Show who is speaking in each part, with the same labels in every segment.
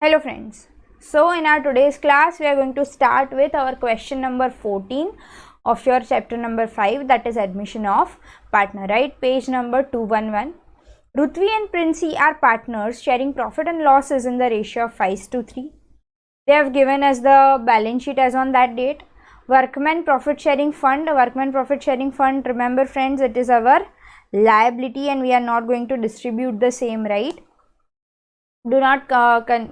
Speaker 1: Hello friends. So in our today's class we are going to start with our question number 14 of your chapter number 5, that is admission of partner, right? Page number 211. Rutvi and Princey are partners sharing profit and losses in the ratio of 5:3. They have given us the balance sheet as on that date. Workman profit sharing fund, remember friends, it is our liability and we are not going to distribute the same, right? Do not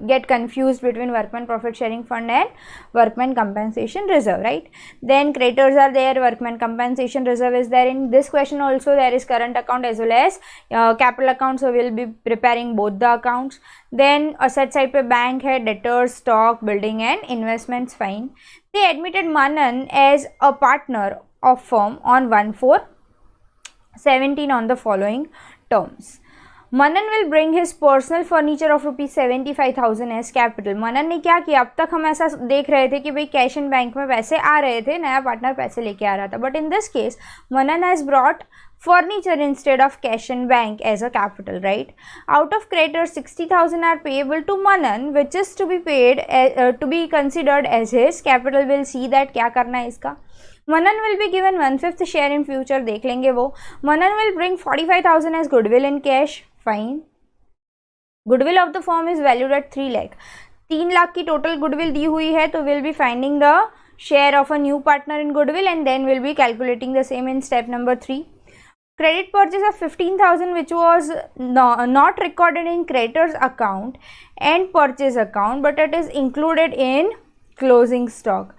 Speaker 1: get confused between workman profit sharing fund and workman compensation reserve, right? Then creditors are there, workman compensation reserve is there. In this question also there is current account as well as capital account, so we will be preparing both the accounts. Then asset side पे bank है, debtors, stock, building and investments, fine. They admitted Manan as a partner of firm on 1/4/17 on the following terms. Manan will bring his personal furniture of ₹75,000 as capital. Manan ने क्या किया, अब तक हम ऐसा देख रहे थे कि भाई कैश एंड बैंक में पैसे आ रहे थे, नया पार्टनर पैसे लेके आ रहा था, but in this case Manan has brought furniture instead of cash and bank as a capital, right? Out of creditors 60,000 are payable to Manan, which is to be paid to be considered as his capital. Will see that क्या करना है इसका. Manan will be given 1/5 share in future, देख लेंगे वो. Manan will bring 45,000 as goodwill in cash, fine. Goodwill of the firm is valued at 3 lakh. 3 lakh की total goodwill दी हुई है, तो will be finding the share of a new partner in goodwill and then will be calculating the same in step number 3. Credit purchase of 15,000 which was not recorded in creditors account and purchase account but it is included in closing stock.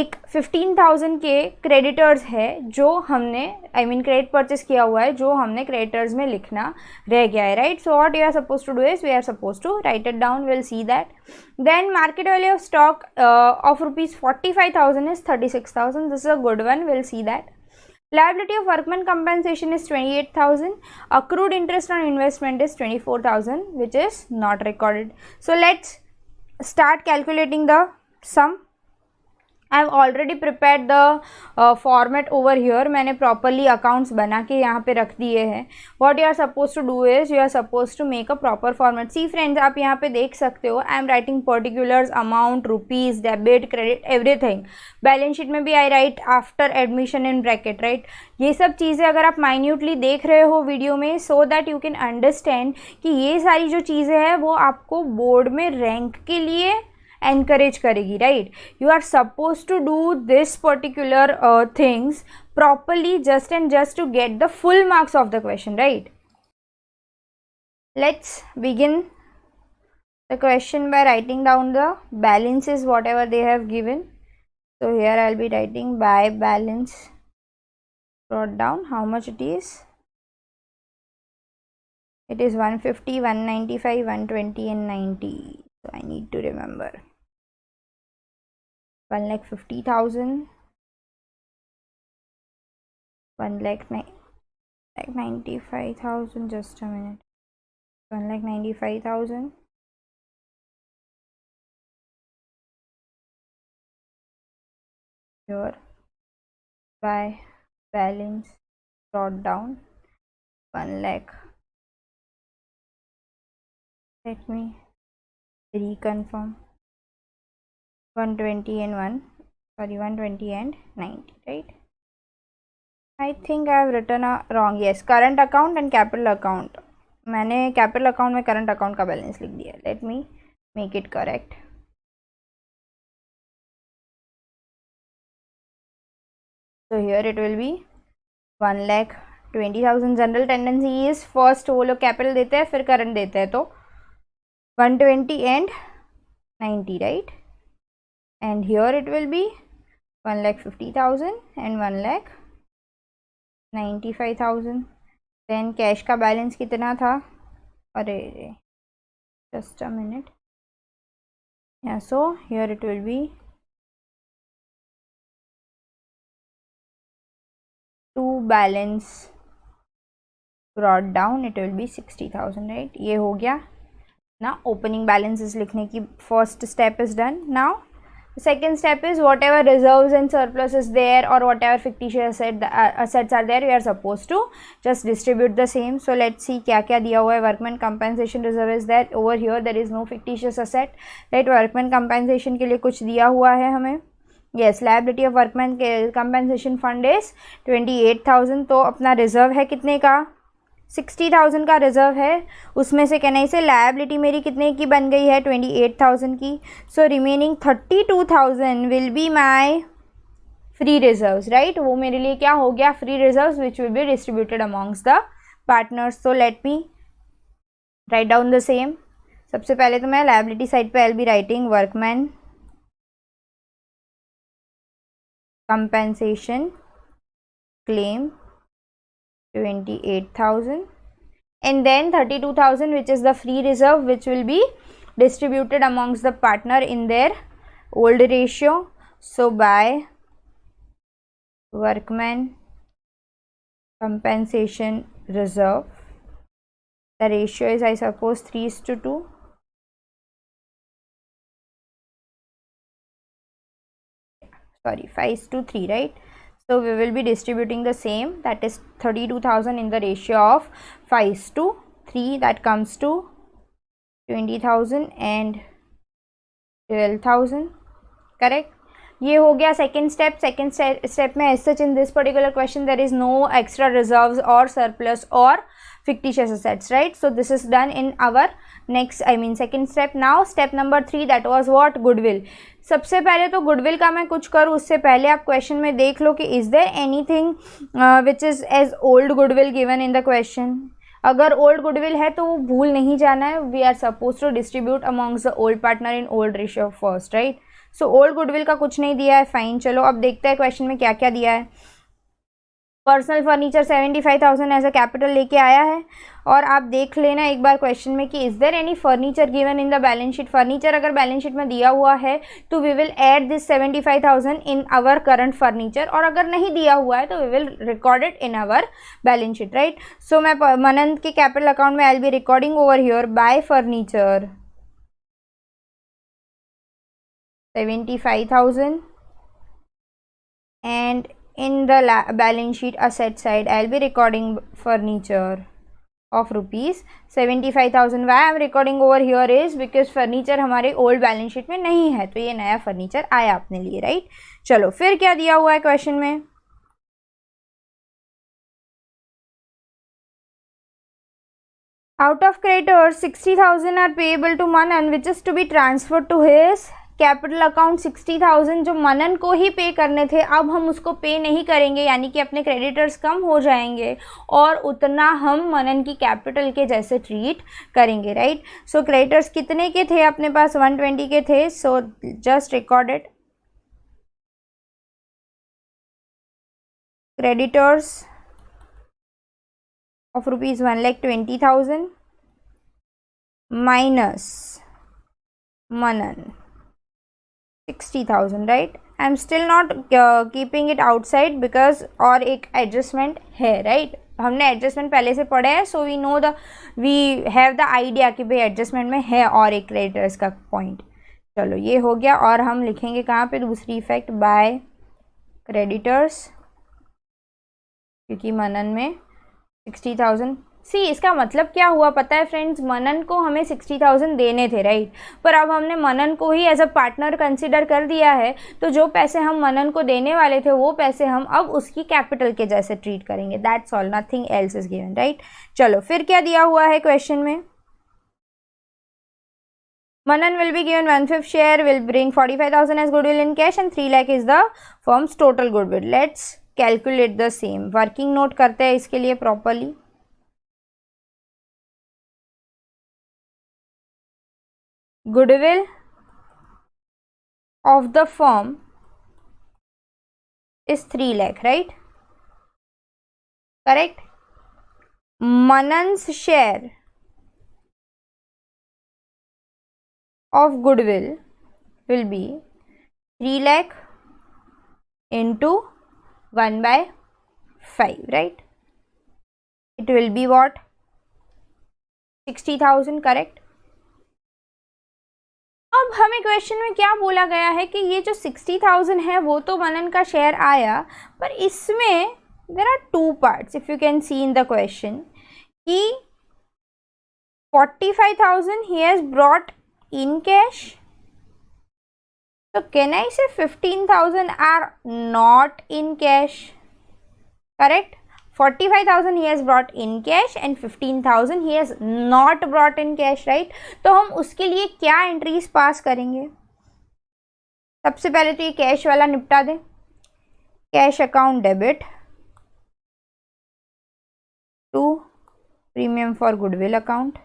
Speaker 1: एक 15,000 के creditors है जो हमने credit purchase किया हुआ है, जो हमने creditors में लिखना रह गया है, right? So what you are supposed to do is we are supposed to write it down. We'll see that. Then market value of stock of ₹45,000 is 36,000. This is a good one. We'll see that. Liability of workman compensation is 28,000. Accrued interest on investment is 24,000, which is not recorded. So let's start calculating the sum. I have already prepared the format over here. मैंने properly accounts बना के यहाँ पे रख दिए हैं. What you are supposed to do is you are supposed to make a proper format. See friends, आप यहाँ पे देख सकते हो. I am writing particulars, amount, rupees, debit, credit, everything. Balance sheet में भी I write after admission in bracket, right? ये सब चीज़ें अगर आप minutely देख रहे हो वीडियो में, so that you can understand कि ये सारी जो चीज़ें हैं वो आपको बोर्ड में रैंक के लिए encourage करेगी, right? You are supposed to do this particular things properly just to get the full marks of the question, right? Let's begin the question by writing down the balances whatever they have given. So here I'll be writing by balance brought down how much it is. It is 150, 195, 120 and 90. So I need to remember. 1,50,000, 1,95,000, just a minute, 1,95,000, here by balance brought down 1 lakh. Let me reconfirm. 120 and 90, right? I think I have written a wrong. Yes, current account and capital account. मैंने capital account में current account का balance लिख दिया. Let me make it correct. So here it will be 1,20,000. General tendency is first वो लोग capital देते हैं फिर current देते हैं, तो 120 and 90, right? And here it will be 1,50,000 and 1,95,000. Then cash का balance कितना था, अरे just a minute. Yeah, so here it will be to balance brought down, it will be 60,000, right? ये हो गया ना. Opening balances लिखने की first step is done. Now Second step is whatever reserves and surplus is there or whatever fictitious assets are there, we are supposed to just distribute the same. So let's see क्या क्या दिया हुआ है. Workman compensation reserve is there. Over here there is no fictitious asset, right? Workman compensation के लिए कुछ दिया हुआ है हमें. Yes, liability of workman compensation fund is 28,000. तो अपना reserve है कितने का? 60,000 का रिजर्व है. उसमें से कहना इसे लायबिलिटी मेरी कितने की बन गई है? 28,000 की. So remaining 32,000 will be my free reserves, right? वो मेरे लिए क्या हो गया? Free reserves which will be distributed amongst the partners. So let me write down the same. सबसे पहले तो मैं लायबिलिटी साइड पे I will be writing workman compensation claim 28,000 and then 32,000 which is the free reserve which will be distributed amongst the partner in their old ratio. So by workman compensation reserve, the ratio is I suppose 3:2. Sorry, 5:3, right? So we will be distributing the same, that is 32,000 in the ratio of 5:3. That comes to 20,000 and 12,000. Correct? ये हो गया second step. Second step में as such in this particular question there is no extra reserves और surplus और fictitious assets, right? So this is done in our next, I mean second step. Now step number 3, that was what? Goodwill. सबसे पहले तो goodwill का मैं कुछ करूँ उससे पहले आप क्वेश्चन में देख लो कि is there anything which is as old goodwill given in the question. अगर ओल्ड गुडविल है तो वो भूल नहीं जाना है. We are suppose to distribute amongst the old partner in old ratio first, right? So old goodwill का कुछ नहीं दिया है. फाइन, चलो अब देखते हैं क्वेश्चन में क्या क्या दिया है. Personal furniture 75,000 as a capital लेके आया है. और आप देख लेना एक बार क्वेश्चन में कि is there any furniture given in the balance sheet. Furniture अगर बैलेंस शीट में दिया हुआ है तो we will add this 75,000 in our current furniture, और अगर नहीं दिया हुआ है तो we will record it in our balance sheet, right? So मैं मनन के कैपिटल अकाउंट में I will be recording over here by furniture 75,000 and in the balance sheet asset side I'll be recording furniture of rupees 75,000. why I'm recording over here is because furniture हमारे old balance sheet में नहीं है, तो ये नया furniture आया अपने लिए, राइट? चलो फिर क्या दिया हुआ है क्वेश्चन में. out of creditors 60,000 are payable to Manan which is to be transferred to his capital account. 60,000 जो मनन को ही पे करने थे अब हम उसको पे नहीं करेंगे, यानी कि अपने क्रेडिटर्स कम हो जाएंगे और उतना हम मनन की कैपिटल के जैसे ट्रीट करेंगे, राइट? सो क्रेडिटर्स कितने के थे अपने पास? 120 के थे. So just recorded creditors of rupees 1,20,000 minus Manan 60,000, right? I'm still not keeping it outside because और एक एडजस्टमेंट है, right? हमने एडजस्टमेंट पहले से पढ़े हैं, so we have the idea कि भाई एडजस्टमेंट में है और एक क्रेडिटर्स का पॉइंट. चलो ये हो गया. और हम लिखेंगे कहाँ पे दूसरी इफेक्ट? बाय क्रेडिटर्स, क्योंकि मनन में 60,000. सी इसका मतलब क्या हुआ पता है फ्रेंड्स? मनन को हमें 60,000 देने थे, राइट? पर अब हमने मनन को ही एज अ पार्टनर कंसिडर कर दिया है, तो जो पैसे हम मनन को देने वाले थे वो पैसे हम अब उसकी कैपिटल के जैसे ट्रीट करेंगे. That's all, nothing else is given, right? चलो फिर क्या दिया हुआ है क्वेश्चन में. Manan will be given 1/5 share, will bring 45,000 as goodwill in cash and 3 lakh is the firm's total goodwill. Let's calculate the same. Working note करते हैं इसके लिए properly. Goodwill of the firm is 3 lakh, right? Correct? Manan's share of goodwill will be 3 lakh into 1/5, right? It will be what? 60,000, correct? अब हमें question में क्या बोला गया है कि ये जो 60,000 है वो तो मनन का शेयर आया, पर इसमें there are two parts if you can see in the question कि 45,000 he has brought in cash. So can I say 15,000 are not in cash? Correct? 45,000 he has brought in cash and 15,000 he has not brought in cash, right? तो हम उसके लिए क्या entries pass करेंगे? सबसे पहले तो ये कैश वाला निपटा दें. Cash account debit to premium for goodwill account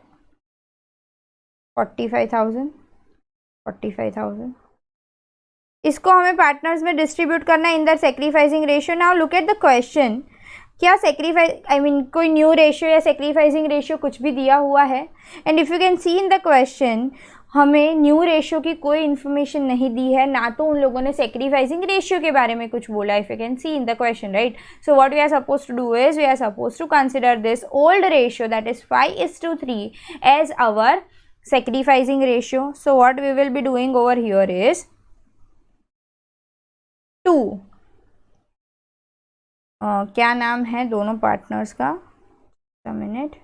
Speaker 1: 45,000. इसको हमें पार्टनर्स में डिस्ट्रीब्यूट करना है in the sacrificing ratio. Now look at the question. क्या सेक्रीफाइस कोई न्यू रेशियो या सेक्रीफाइसिंग रेशियो कुछ भी दिया हुआ है? And if you can see in the question, हमें न्यू रेशियो की कोई इन्फॉर्मेशन नहीं दी है, ना तो उन लोगों ने सेक्रीफाइसिंग रेशियो के बारे में कुछ बोला. If you can see in the question, right. So what we are suppose to do is we are suppose to consider this old ratio, that is 5:3 as our sacrificing ratio. So what we will be doing over here is 2 क्या नाम है दोनों partners का, minute,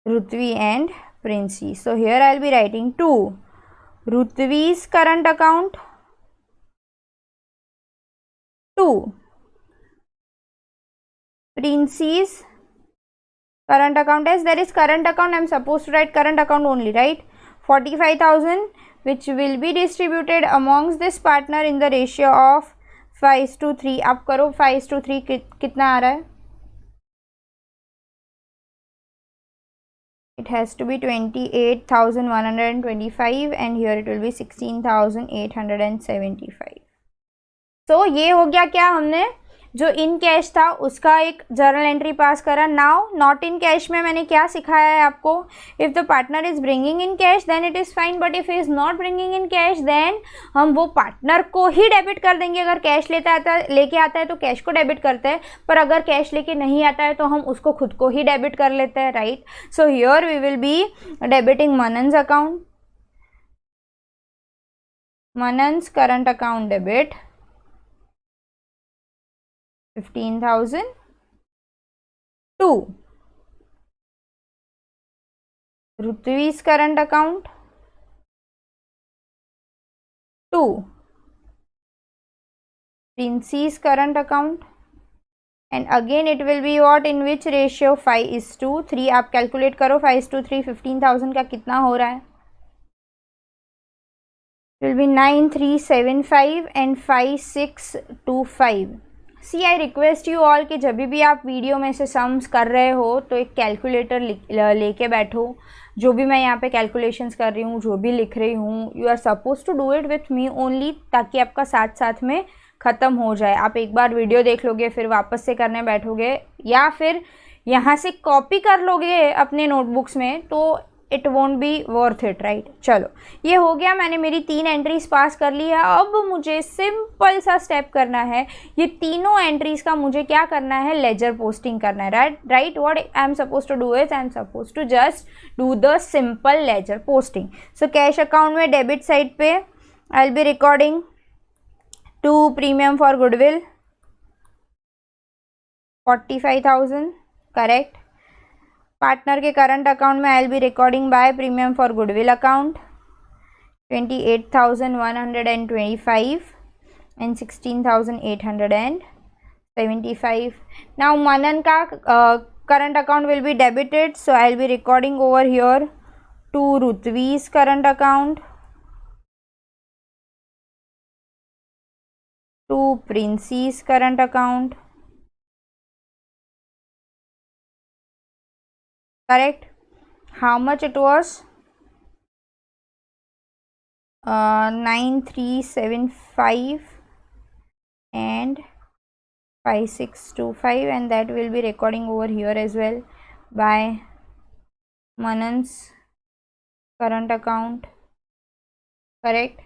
Speaker 1: Rutvi and Princey. So here I'll be writing 2 Rutvi's current account, 2 Princy's current account. As there is current account, I am supposed to write current account only, right? 45,000 which will be distributed amongst this partner in the ratio of 5:3. अब करो 5:3 कितना आ रहा है? It has to be 28,125 and here it will be 16,875. So ये हो गया क्या, हमने जो इन कैश था उसका एक जर्नल एंट्री पास करा. नाउ नॉट इन कैश में मैंने क्या सिखाया है आपको? If the partner is bringing in cash then it is fine, but if is not bringing in cash then हम वो पार्टनर को ही डेबिट कर देंगे. अगर कैश लेके आता है तो कैश को डेबिट करते हैं, पर अगर कैश लेके नहीं आता है तो हम उसको खुद को ही डेबिट कर लेते हैं, right. So here we will be debiting Manan's account, Manan's current account debit 15,000 to Rutvi's current account, 2 Princy's current account, and again it will be what, in which ratio? 5:3. आप कैलकुलेट करो 5:3 15,000 का कितना हो रहा है? It will be 9375 and 5625. See I request you all कि जब भी आप वीडियो में से सम्स कर रहे हो तो एक कैलकुलेटर लेके बैठो. जो भी मैं यहाँ पे कैलकुलेशंस कर रही हूँ, जो भी लिख रही हूँ, you are suppose to do it with me only, ताकि आपका साथ साथ में ख़त्म हो जाए. आप एक बार वीडियो देख लोगे फिर वापस से करने बैठोगे या फिर यहाँ से कॉपी कर लोगे अपने नोटबुक्स में तो it won't be worth it, right. चलो ये हो गया, मैंने मेरी 3 एंट्रीज पास कर ली है. अब मुझे सिंपल सा स्टेप करना है. ये तीनों एंट्रीज का मुझे क्या करना है? लेजर पोस्टिंग करना है, right. What I am suppose to do is I am suppose to just do the simple ledger posting. So cash account में डेबिट साइड पे I will be recording 2 premium for goodwill 45,000, correct. Partner के current account में I will be recording by premium for goodwill account 28,125 and 16,875. Now Manan का current account will be debited, so I will be recording over here 2 Rutvi's current account, 2 Princy's current account, correct. How much it was? 9375 and 5625, and that will be recording over here as well by Manan's current account, correct.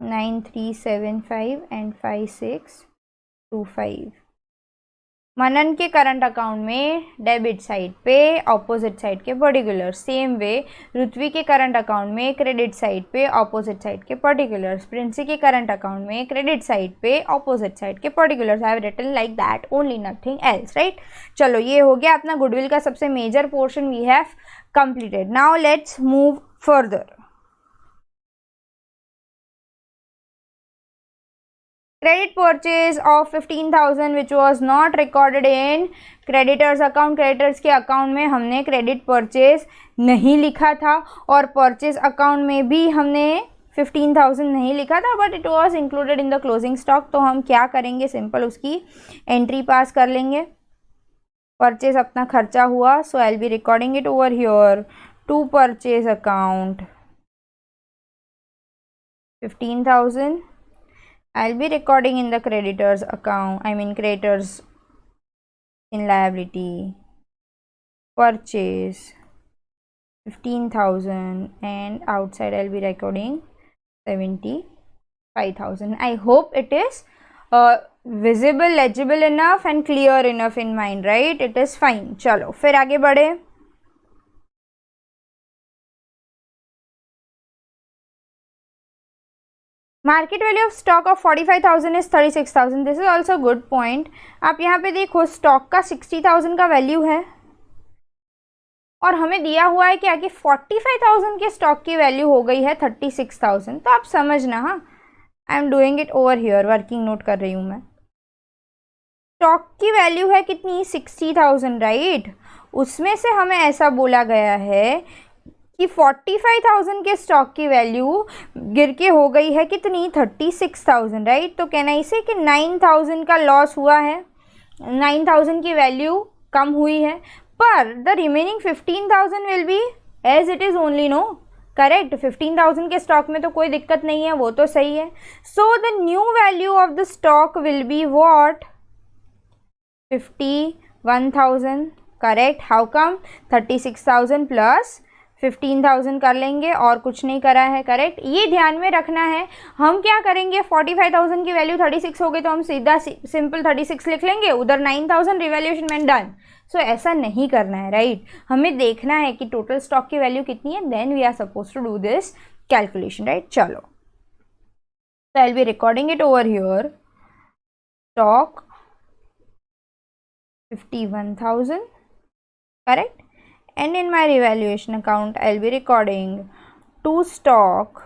Speaker 1: 9375 and 5625. Manan के current account में debit side पे opposite side के particulars, same way Ritvi के current account में credit side पे opposite side के particulars, Princy के current account में क्रेडिट साइड पे ऑपोजिट साइड के particulars. I have written like that only, nothing else, right. चलो ये हो गया अपना गुडविल का सबसे major portion we have completed. Now let's move further. Credit purchase of 15,000 which was not recorded in creditors account। creditors के account में हमने credit purchase नहीं लिखा था और purchase अकाउंट में भी हमने 15,000 नहीं लिखा था, but it was included in the closing stock. तो हम क्या करेंगे, सिंपल उसकी एंट्री पास कर लेंगे। परचेज अपना खर्चा हुआ, so I will be recording it over here to purchase account 15,000। I'll be recording in the creditors account, I mean creditors in liability purchase 15,000 and outside I'll be recording 75,000. I hope it is visible, legible enough and clear enough in mind, right? It is fine. चलो फिर आगे बढ़े। Market value of stock of 45,000 is 36,000। This is also good point. आप यहाँ पे देखो stock का 60,000 का वैल्यू है और हमें दिया हुआ है क्या कि 45,000 के स्टॉक की वैल्यू हो गई है 36,000। तो आप समझना, हाँ I am doing it over here, working note कर रही हूँ मैं। स्टॉक की वैल्यू है कितनी, 60,000, राइट। उसमें से हमें ऐसा बोला गया है कि 45,000 के स्टॉक की वैल्यू गिर के हो गई है कितनी, 36,000, राइट। तो कहना इसे कि 9,000 का लॉस हुआ है, 9,000 की वैल्यू कम हुई है, पर the remaining 15,000 will be as it is only, no correct. 15,000 के स्टॉक में तो कोई दिक्कत नहीं है, वो तो सही है। So the new value of the stock will be what, 51,000, correct. How come, 36,000 plus 15,000 कर लेंगे और कुछ नहीं करा है, करेक्ट। ये ध्यान में रखना है। हम क्या करेंगे, 45,000 की वैल्यू 36 हो गई तो हम सीधा सिंपल 36 लिख लेंगे, उधर 9,000 रिवैल्यूएशन में डन। सो ऐसा नहीं करना है, राइट। हमें देखना है कि टोटल स्टॉक की वैल्यू कितनी है, then we are suppose to do this calculation, right. चलो तो I will be recording it over here, stock 51,000, correct, and in my revaluation account I'll be recording to stock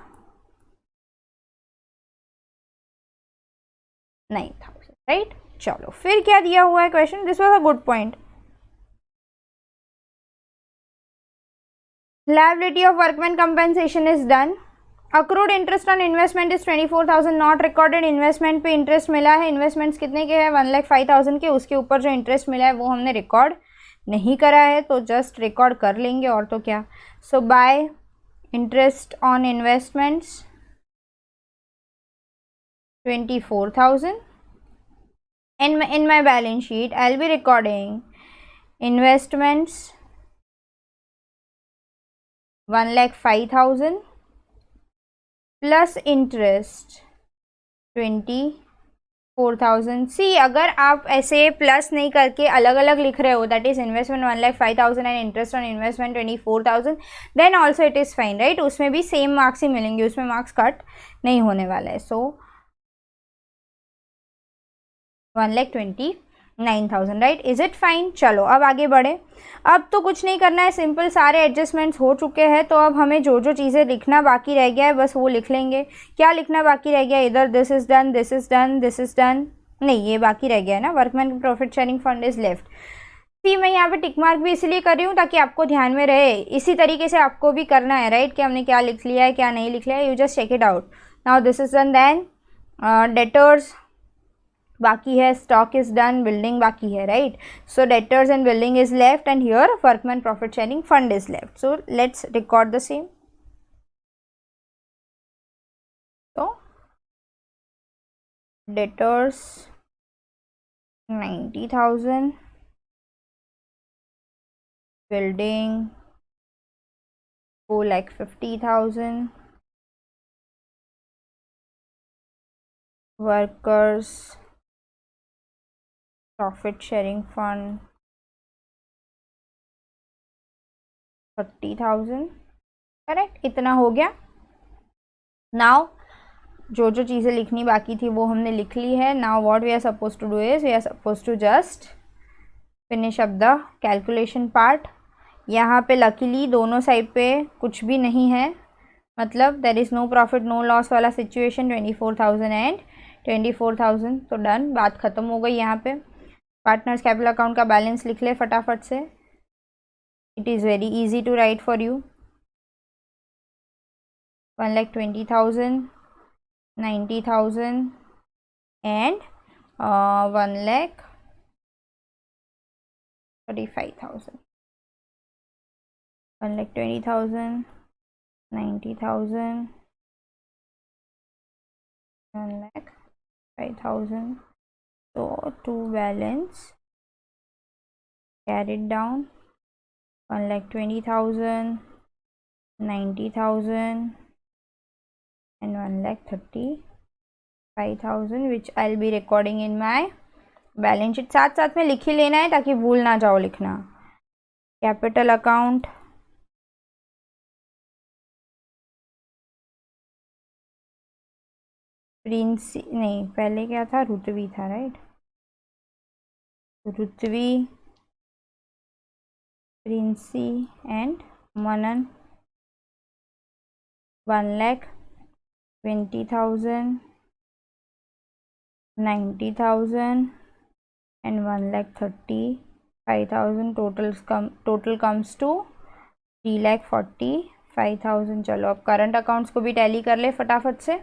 Speaker 1: 9,000, right। चलो फिर क्या दिया हुआ है question, this was a good point. liability of workman compensation is done, accrued interest on investment is 24,000, not recorded। Investment पे interest मिला है, investments कितने के हैं, 1,05,000 के, उसके ऊपर जो इंटरेस्ट मिला है वो हमने रिकॉर्ड नहीं करा है, तो जस्ट रिकॉर्ड कर लेंगे और तो क्या। So by interest on investments 24,000 and in my balance sheet I'll be recording investments 1,05,000 plus interest 24,000। सी अगर आप ऐसे प्लस नहीं करके अलग अलग लिख रहे हो, that is investment 1,05,000 and interest on investment 24,000, then also it is fine, right. उसमें भी सेम मार्क्स ही मिलेंगे, उसमें मार्क्स कट नहीं होने वाला है। सो 1,29,000, राइट। Is it fine. चलो अब आगे बढ़े। अब तो कुछ नहीं करना है, सिंपल सारे एडजस्टमेंट्स हो चुके हैं। तो अब हमें जो जो चीज़ें लिखना बाकी रह गया है बस वो लिख लेंगे। क्या लिखना बाकी रह गया, इधर this is done, this is done, this is done, नहीं ये बाकी रह गया है ना, workman profit sharing fund is left. See मैं यहाँ पे टिक मार्क भी इसलिए कर रही हूँ ताकि आपको ध्यान में रहे, इसी तरीके से आपको भी करना है, राइट, कि हमने क्या लिख लिया है क्या नहीं लिख लिया है, you just check it out. Now this is done, then debtors बाकी है, स्टॉक इज डन, बिल्डिंग बाकी है, right. So debtors and building is left and here workman profit sharing fund is left. So let's record the same. तो debtors 90,000, building 4,50,000, workers profit sharing fund 30,000, correct, इतना हो गया। Now जो जो चीज़ें लिखनी बाकी थी वो हमने लिख ली है। Now what we are suppose to do is we are suppose to just finish up the calculation part. यहाँ पे लकीली दोनों साइड पे कुछ भी नहीं है, मतलब there is no profit no loss वाला सिचुएशन। 24,000 एंड 24,000, तो डन, बात ख़त्म हो गई। यहाँ पे पार्टनर्स कैपिटल अकाउंट का बैलेंस लिख ले फटाफट से। It is very easy to write for you. 1,20,000, 90,000 and 1,35,000. 1,20,000, 90,000, 1,05,000. So to balance, carried down 1,20,000, 90,000 and 1,35,000 which I'll be recording in my balance sheet. साथ साथ में लिख ही लेना है ताकि भूल ना जाओ लिखना। कैपिटल अकाउंट, प्रिंसी नहीं, पहले क्या था, रुतवी था, right, Rutvi, Princey and Manan. 1,20,000, 90,000 and 1,35,000. Total comes to 3,45,000. चलो अब करंट अकाउंट्स को भी टैली कर ले फटाफट से।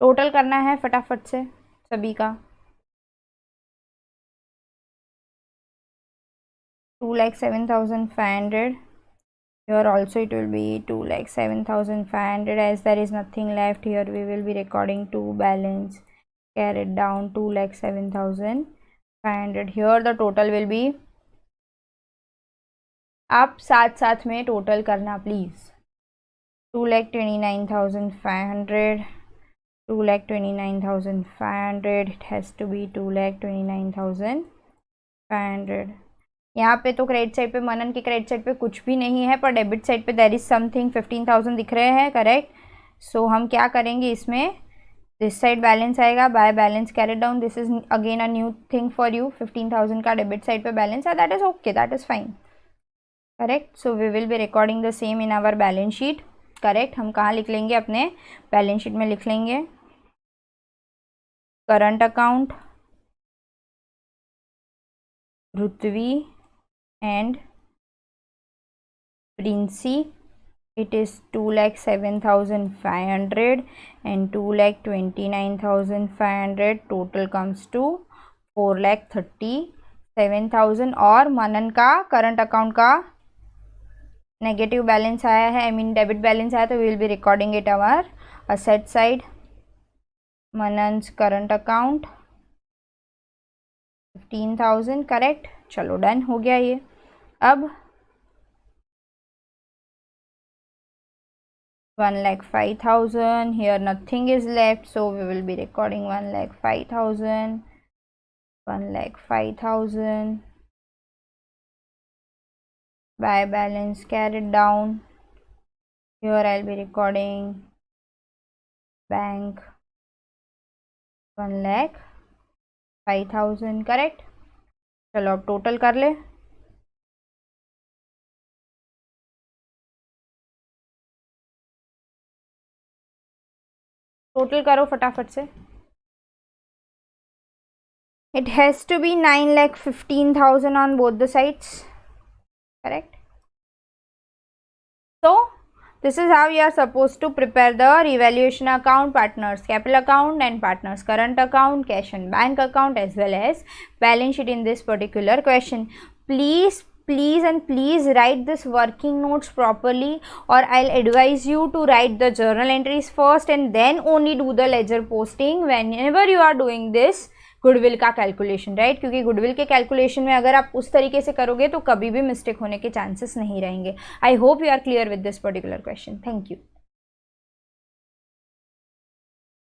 Speaker 1: टोटल करना है फटाफट से सभी का। 2,07,500. Here also it will be 2,07,500 as there is nothing left. Here we will be recording to balance carried down 2,07,500. Here the total will be, आप साथ साथ में टोटल करना please. 2,29,500, 2,29,500. It has to be 2,29,500. यहाँ पे तो क्रेडिट साइड पे, मनन की क्रेडिट साइड पे कुछ भी नहीं है, पर डेबिट साइड पे देर इज समथिंग 15,000 दिख रहे हैं, करेक्ट। सो हम क्या करेंगे इसमें, दिस साइड बैलेंस आएगा by balance carried down. This is again a new thing for you. 15,000 का डेबिट साइड पे बैलेंस है, that is okay, that is fine, correct. So we will be recording the same in our balance sheet, correct. हम कहाँ लिख लेंगे, अपने balance sheet में लिख लेंगे। Current account, Rutvi and Princey, it is 2,07,500 and 2,29,500. Total comes to 4,37,000. और मनन का करंट अकाउंट का नेगेटिव बैलेंस आया है, आई मीन डेबिट बैलेंस आया, तो we will be recording it our asset side. Manan's current account 15,000, correct. चलो डन हो गया ये। अब 1,05,000, here nothing is left, so we will be recording 1,05,000, 1,05,000 by balance carried down. Here I'll be recording bank 1,05,000, correct. चलो अब total कर ले। Total करो फटाफट से। It has to be 9,15,000 on both the sides, correct? So this is how you are supposed to prepare the revaluation account, partners capital account and partners current account, cash and bank account, as well as balance sheet in this particular question. Please please and please write this working notes properly, or I'll advise you to write the journal entries first and then only do the ledger posting whenever you are doing this goodwill का calculation, right, क्योंकि goodwill के calculation में अगर आप उस तरीके से करोगे तो कभी भी मिस्टेक होने के चांसेस नहीं रहेंगे. I hope you are clear with this particular question. Thank you.